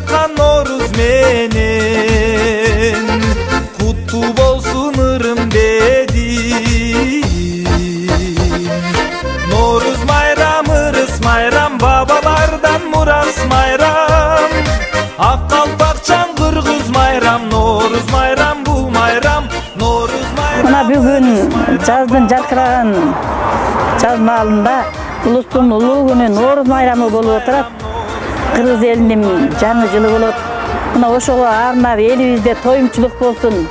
жаткан Норуз менен. Куттуу болсун ырым дедим. Норуз майрам, ырыс майрам, бабалардан мурас майрам. Ак калпакчан кыргыз майрам, Норуз майрам, бул майрам, Норуз майрам. Мына бүгүн жаздын жаркыраган жаз маалында улустун улуу күнү Норуз майрамы болуп отурат. Кыргыз элинин жаңы жылы болот. Мына ошого арнап элибизде тоюмчулук болсун,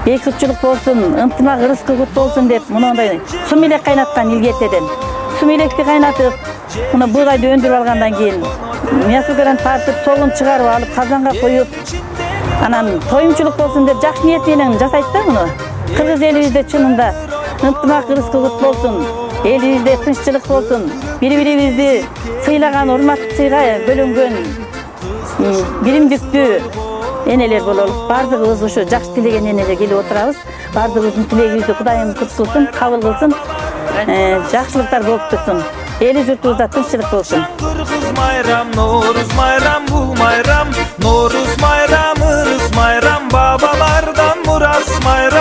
бейкутчулук болсун, ынтымак ырыскы кут болсун деп мындай сум элек кайнаткан илгертеден. Сум электи кайнатып, мына бугайды өндүрүп алгандан кийин мясокөрөн тартып, согун чыгарып алып, казанга коюп, анан тоюмчулук болсун деп жакшы ниет менен жасайт да муну. Кыргыз элибизде чынында ынтымак ырыскы кут болсун, элибизде тынччылык болсун, бири-бирибизди сыйлаган, урмат сыйга бөлөнгөн биримдиктүү энелер бололук. Бардыгыбыз ошо жакшы тилеген энелер келип отурабыз. Бардыгыбыздын тилегибизди Кудайым куткузсын, кабыл кылсын, жакшылыктар болуп турсун. Эли журтубузда тынччылык болсун. Кыргыз майрам, Норуз майрам, бул майрам, Норуз майрам, ырыс майрам, бабалардан мурас майрам.